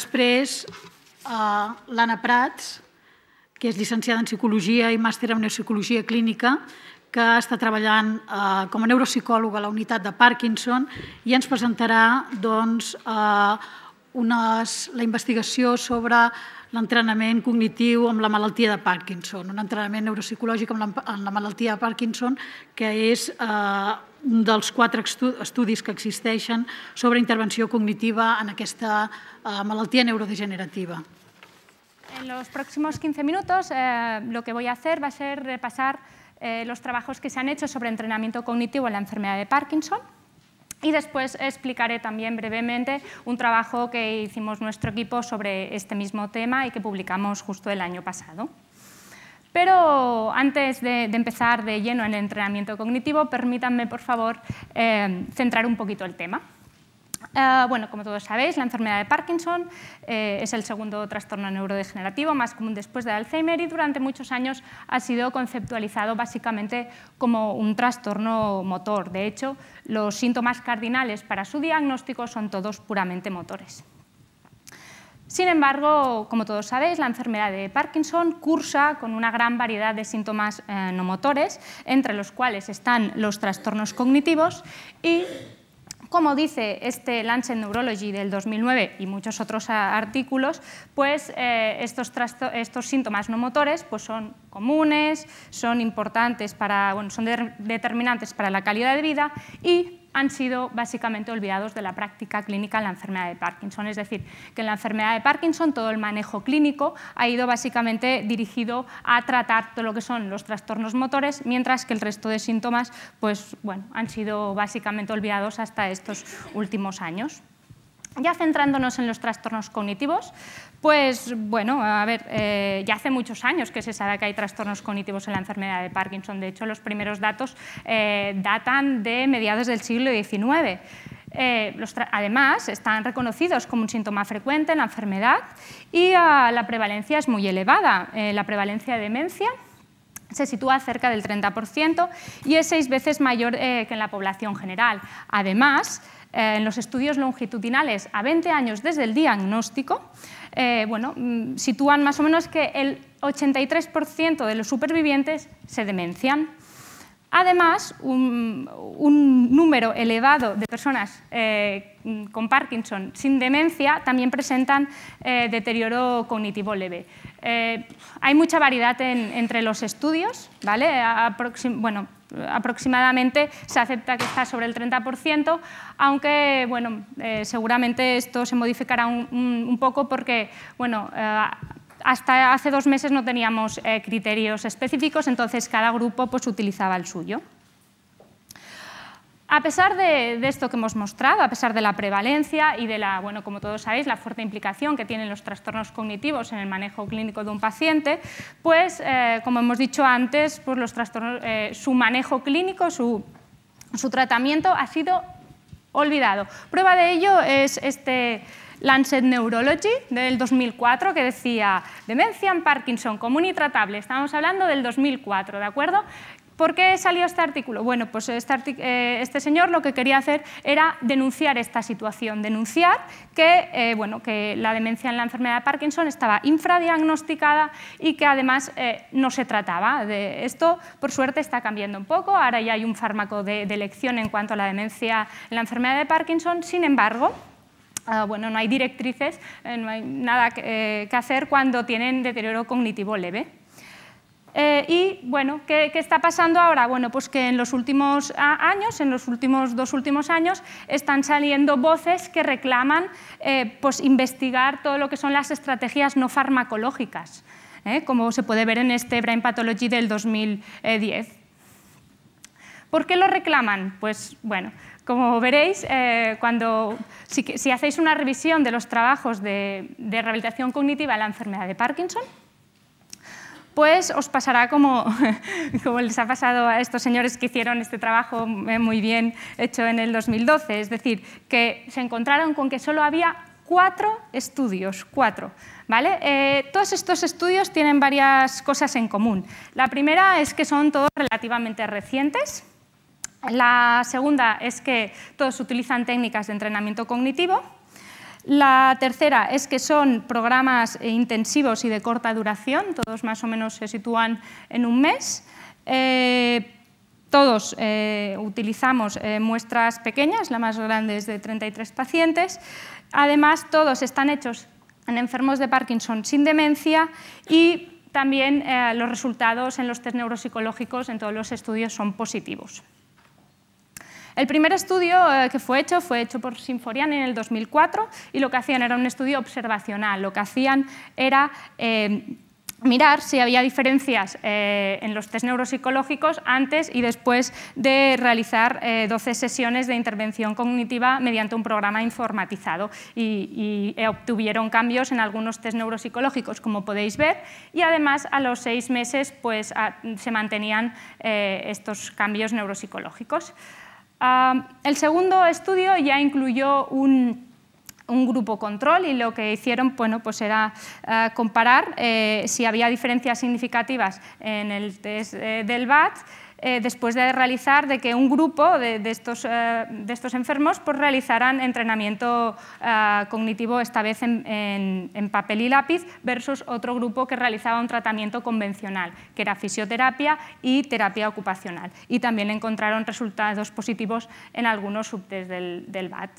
després, l'Anna Prats, que és llicenciada en Psicologia i màster en Neuropsicologia Clínica, que està treballant com a neuropsicòloga a la unitat de Parkinson i ens presentarà la investigació sobre l'entrenament cognitiu amb la malaltia de Parkinson, un entrenament neuropsicològic amb la malaltia de Parkinson, que és un dels 4 estudis que existeixen sobre intervenció cognitiva en aquesta malaltia neurodegenerativa. En los próximos 15 minutos lo que voy a hacer va a ser repasar los trabajos que se han hecho sobre entrenamiento cognitivo en la enfermedad de Parkinson. Y después explicaré también brevemente un trabajo que hicimos nuestro equipo sobre este mismo tema y que publicamos justo el año pasado. Pero antes de empezar de lleno en el entrenamiento cognitivo, permítanme, por favor, centrar un poquito el tema. Bueno, como todos sabéis, la enfermedad de Parkinson es el segundo trastorno neurodegenerativo más común después del Alzheimer y durante muchos años ha sido conceptualizado básicamente como un trastorno motor. De hecho, los síntomas cardinales para su diagnóstico son todos puramente motores. Sin embargo, como todos sabéis, la enfermedad de Parkinson cursa con una gran variedad de síntomas no motores, entre los cuales están los trastornos cognitivos y, como dice este Lancet Neurology del 2009 y muchos otros artículos, pues estos síntomas no motores pues son comunes, son importantes son determinantes para la calidad de vida y han sido básicamente olvidados de la práctica clínica en la enfermedad de Parkinson. Es decir, que en la enfermedad de Parkinson todo el manejo clínico ha ido básicamente dirigido a tratar todo lo que son los trastornos motores, mientras que el resto de síntomas pues, bueno, han sido básicamente olvidados hasta estos últimos años. Ya centrándonos en los trastornos cognitivos, pues bueno, a ver, ya hace muchos años que se sabe que hay trastornos cognitivos en la enfermedad de Parkinson. De hecho, los primeros datos datan de mediados del siglo XIX. Además, están reconocidos como un síntoma frecuente en la enfermedad y la prevalencia es muy elevada. La prevalencia de demencia se sitúa cerca del 30% y es 6 veces mayor que en la población general. Además, en los estudios longitudinales a 20 años desde el diagnóstico, sitúan más o menos que el 83% de los supervivientes se demencian. Además, un número elevado de personas con Parkinson sin demencia también presentan deterioro cognitivo leve. Hay mucha variedad entre los estudios, ¿vale? Aproximadamente se acepta que está sobre el 30%, aunque bueno, seguramente esto se modificará un poco porque bueno, hasta hace 2 meses no teníamos criterios específicos, entonces cada grupo pues, utilizaba el suyo. A pesar de esto que hemos mostrado, a pesar de la prevalencia y de la, bueno, como todos sabéis, la fuerte implicación que tienen los trastornos cognitivos en el manejo clínico de un paciente, pues, como hemos dicho antes, pues los trastornos, su manejo clínico, su tratamiento ha sido olvidado. Prueba de ello es este Lancet Neurology del 2004 que decía demencia en Parkinson común y tratable. Estamos hablando del 2004, ¿de acuerdo? ¿Por qué salió este artículo? Bueno, pues este señor lo que quería hacer era denunciar esta situación, denunciar que, que la demencia en la enfermedad de Parkinson estaba infradiagnosticada y que además no se trataba. Esto, por suerte, está cambiando un poco. Ahora ya hay un fármaco de elección en cuanto a la demencia en la enfermedad de Parkinson. Sin embargo, no hay directrices, no hay nada que hacer cuando tienen deterioro cognitivo leve. Y bueno, ¿qué está pasando ahora? Bueno, pues que en los últimos años, en los 2 últimos años, están saliendo voces que reclaman pues investigar todo lo que son las estrategias no farmacológicas, como se puede ver en este Brain Pathology del 2010. ¿Por qué lo reclaman? Pues bueno, como veréis, si hacéis una revisión de los trabajos de rehabilitación cognitiva en la enfermedad de Parkinson, pues os pasará como les ha pasado a estos señores que hicieron este trabajo muy bien hecho en el 2012, es decir, que se encontraron con que solo había 4 estudios, 4. ¿Vale? Todos estos estudios tienen varias cosas en común. La primera es que son todos relativamente recientes. La segunda es que todos utilizan técnicas de entrenamiento cognitivo. La tercera es que son programas intensivos y de corta duración, todos más o menos se sitúan en un mes. Todos utilizamos muestras pequeñas, la más grande es de 33 pacientes. Además, todos están hechos en enfermos de Parkinson sin demencia y también los resultados en los test neuropsicológicos en todos los estudios son positivos. El primer estudio que fue hecho por Sinforian en el 2004 y lo que hacían era un estudio observacional. Lo que hacían era mirar si había diferencias en los test neuropsicológicos antes y después de realizar 12 sesiones de intervención cognitiva mediante un programa informatizado y obtuvieron cambios en algunos test neuropsicológicos, como podéis ver, y además a los 6 meses pues, se mantenían estos cambios neuropsicológicos. El segundo estudio ya incluyó un grupo control y lo que hicieron pues era comparar si había diferencias significativas en el test del BAT después de realizar de que un grupo de estos enfermos pues, realizaran entrenamiento cognitivo, esta vez en papel y lápiz, versus otro grupo que realizaba un tratamiento convencional, que era fisioterapia y terapia ocupacional. Y también encontraron resultados positivos en algunos subtest del BAT.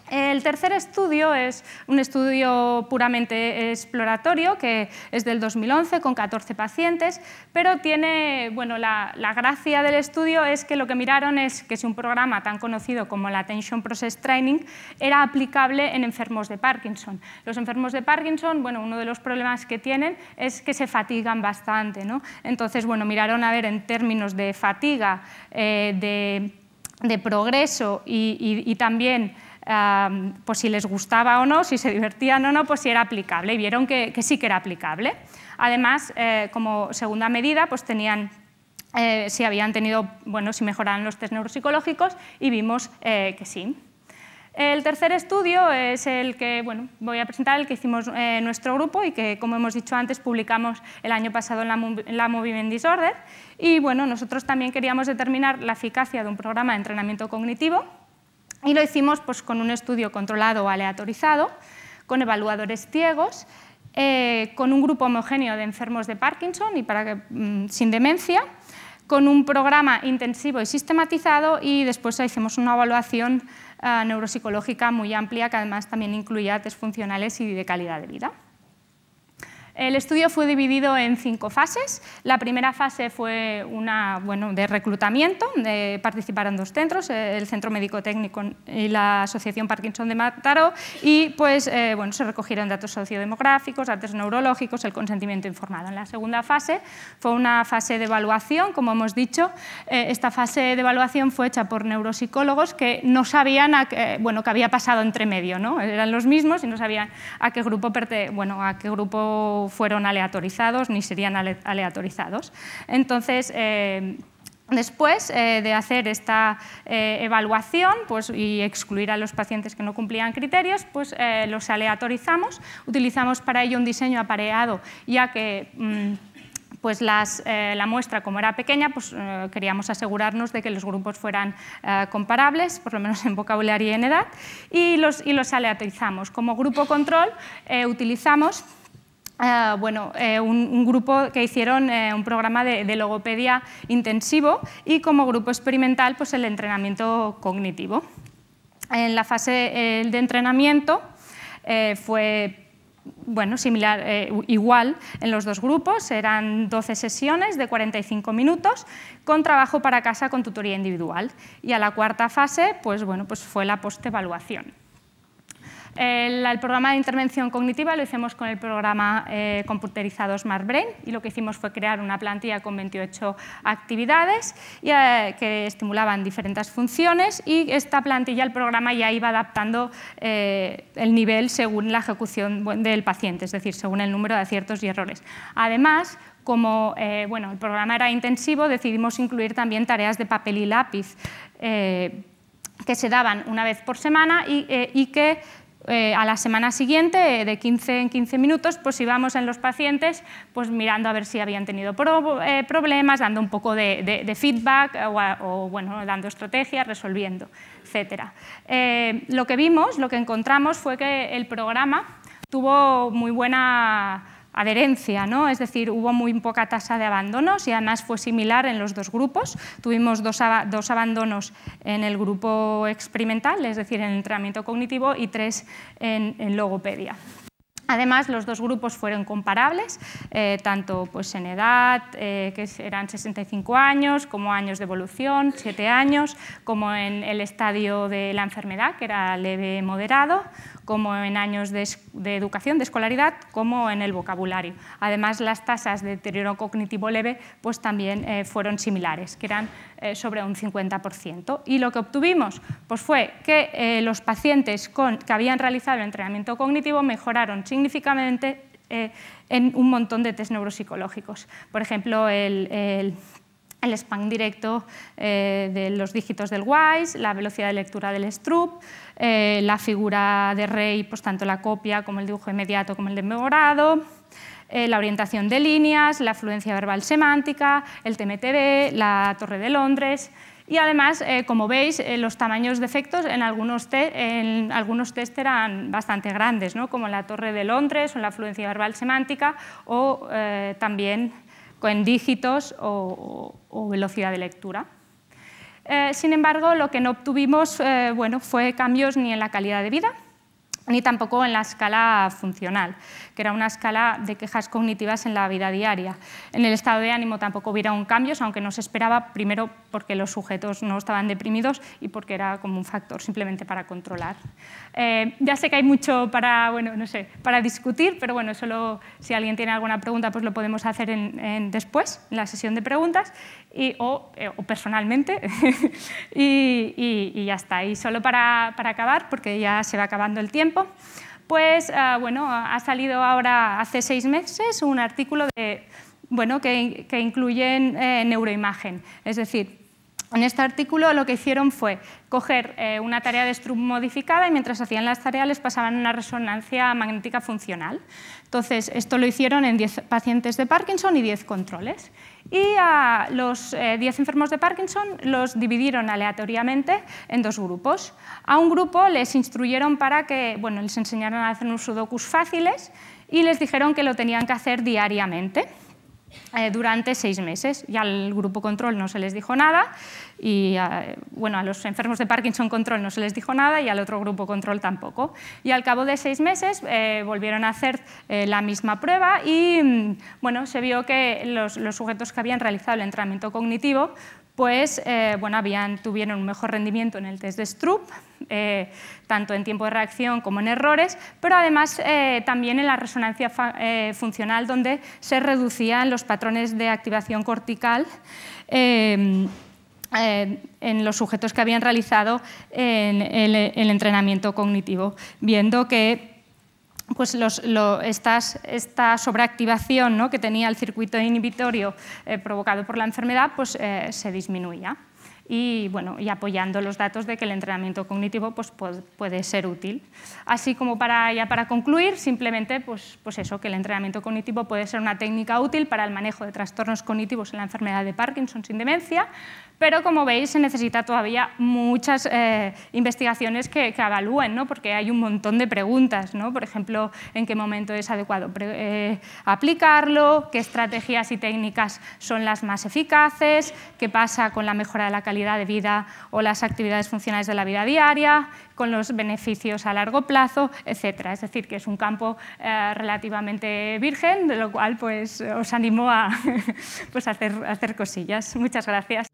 El tercer estudio es un estudio puramente exploratorio que es del 2011 con 14 pacientes, pero tiene, bueno, la gracia del estudio es que lo que miraron es que si un programa tan conocido como la Attention Process Training era aplicable en enfermos de Parkinson. Los enfermos de Parkinson, bueno, uno de los problemas que tienen es que se fatigan bastante, ¿no? Entonces, bueno, miraron a ver en términos de fatiga, de progreso y también pues si les gustaba o no, si se divertían o no, pues si era aplicable, y vieron que sí que era aplicable. Además, como segunda medida, pues tenían si habían tenido, bueno, si mejoraban los test neuropsicológicos, y vimos que sí. El tercer estudio es el que, bueno, voy a presentar, el que hicimos nuestro grupo y que, como hemos dicho antes, publicamos el año pasado en la Movement Disorder. Y bueno, nosotros también queríamos determinar la eficacia de un programa de entrenamiento cognitivo. Y lo hicimos pues, con un estudio controlado o aleatorizado, con evaluadores ciegos, con un grupo homogéneo de enfermos de Parkinson y sin demencia, con un programa intensivo y sistematizado, y después hicimos una evaluación neuropsicológica muy amplia que además también incluía test funcionales y de calidad de vida. El estudio fue dividido en 5 fases. La primera fase fue una de reclutamiento, participaron 2 centros, el Centro Médico Técnico y la Asociación Parkinson de Mataró, y pues, se recogieron datos sociodemográficos, datos neurológicos, el consentimiento informado. En la segunda fase fue una fase de evaluación, como hemos dicho. Esta fase de evaluación fue hecha por neuropsicólogos que no sabían qué había pasado entre medio, ¿no? Eran los mismos y no sabían a qué grupo fueron aleatorizados ni serían aleatorizados. Entonces, después de hacer esta evaluación y excluir a los pacientes que no cumplían criterios, pues los aleatorizamos. Utilizamos para ello un diseño apareado, ya que pues la muestra, como era pequeña, pues queríamos asegurarnos de que los grupos fueran comparables, por lo menos en vocabulario y en edad, y los aleatorizamos. Como grupo control utilizamos un grupo que hicieron un programa de logopedia intensivo, y como grupo experimental pues el entrenamiento cognitivo. En la fase de entrenamiento fue similar, igual en los 2 grupos, eran 12 sesiones de 45 minutos con trabajo para casa con tutoría individual, y a la cuarta fase pues fue la postevaluación. El programa de intervención cognitiva lo hicimos con el programa computerizado SmartBrain, y lo que hicimos fue crear una plantilla con 28 actividades que estimulaban diferentes funciones, y esta plantilla, el programa ya iba adaptando el nivel según la ejecución del paciente, es decir, según el número de aciertos y errores. Además, como el programa era intensivo, decidimos incluir también tareas de papel y lápiz que se daban una vez por semana y que a la semana siguiente, de 15 en 15 minutos, pues íbamos en los pacientes pues mirando a ver si habían tenido problemas, dando un poco de feedback o bueno, dando estrategias, resolviendo, etc. Lo que vimos, lo que encontramos fue que el programa tuvo muy buena adherencia, ¿no? Es decir, hubo muy poca tasa de abandonos y además fue similar en los dos grupos. Tuvimos dos abandonos en el grupo experimental, es decir, en el entrenamiento cognitivo, y 3 en logopedia. Además, los dos grupos fueron comparables, tanto pues, en edad, que eran 65 años, como años de evolución, 7 años, como en el estadio de la enfermedad, que era leve moderado, como en años de educación, de escolaridad, como en el vocabulario. Además, las tasas de deterioro cognitivo leve pues, también fueron similares, que eran sobre un 50%. Y lo que obtuvimos pues, fue que los pacientes que habían realizado el entrenamiento cognitivo mejoraron significativamente en un montón de test neuropsicológicos. Por ejemplo, el span directo de los dígitos del WISE, la velocidad de lectura del Stroop, la figura de Rey, pues tanto la copia como el dibujo inmediato como el demorado, la orientación de líneas, la fluencia verbal semántica, el TMTB, la Torre de Londres. Y además, como veis, los tamaños de efectos en algunos test eran bastante grandes, ¿no? Como la Torre de Londres o la fluencia verbal semántica, o también con dígitos o velocidad de lectura. Sin embargo, lo que no obtuvimos bueno, fue cambios ni en la calidad de vida, ni tampoco en la escala funcional, que era una escala de quejas cognitivas en la vida diaria. En el estado de ánimo tampoco hubiera un cambio, aunque no se esperaba, primero porque los sujetos no estaban deprimidos y porque era como un factor simplemente para controlar. Ya sé que hay mucho para, bueno, no sé, para discutir, pero bueno, solo si alguien tiene alguna pregunta pues lo podemos hacer después, en la sesión de preguntas, o personalmente, y ya está. Y solo para acabar, porque ya se va acabando el tiempo, pues bueno, ha salido ahora hace 6 meses un artículo bueno, que incluye neuroimagen. Es decir, en este artículo lo que hicieron fue coger una tarea de Stroop modificada y mientras hacían las tareas les pasaban una resonancia magnética funcional. Entonces, esto lo hicieron en 10 pacientes de Parkinson y 10 controles. Y a los 10 enfermos de Parkinson los dividieron aleatoriamente en 2 grupos. A un grupo les instruyeron para que, bueno, les enseñaran a hacer unos sudokus fáciles y les dijeron que lo tenían que hacer diariamente durante 6 meses. Y al grupo control no se les dijo nada, y bueno, a los enfermos de Parkinson control no se les dijo nada y al otro grupo control tampoco. Y al cabo de 6 meses volvieron a hacer la misma prueba y bueno, se vio que los sujetos que habían realizado el entrenamiento cognitivo pues bueno, tuvieron un mejor rendimiento en el test de Stroop, tanto en tiempo de reacción como en errores, pero además también en la resonancia funcional, donde se reducían los patrones de activación cortical en los sujetos que habían realizado el entrenamiento cognitivo, viendo que pues esta sobreactivación, ¿no?, que tenía el circuito inhibitorio provocado por la enfermedad pues, se disminuía. Y, bueno, y apoyando los datos de que el entrenamiento cognitivo pues, puede ser útil. Así como ya para concluir, simplemente pues eso, que el entrenamiento cognitivo puede ser una técnica útil para el manejo de trastornos cognitivos en la enfermedad de Parkinson sin demencia, pero como veis se necesita todavía muchas investigaciones que evalúen, ¿no?, porque hay un montón de preguntas, ¿no? Por ejemplo, en qué momento es adecuado aplicarlo, qué estrategias y técnicas son las más eficaces, qué pasa con la mejora de la calidad de vida o las actividades funcionales de la vida diaria, con los beneficios a largo plazo, etc. Es decir, que es un campo relativamente virgen, de lo cual pues, os animo a pues, hacer cosillas. Muchas gracias.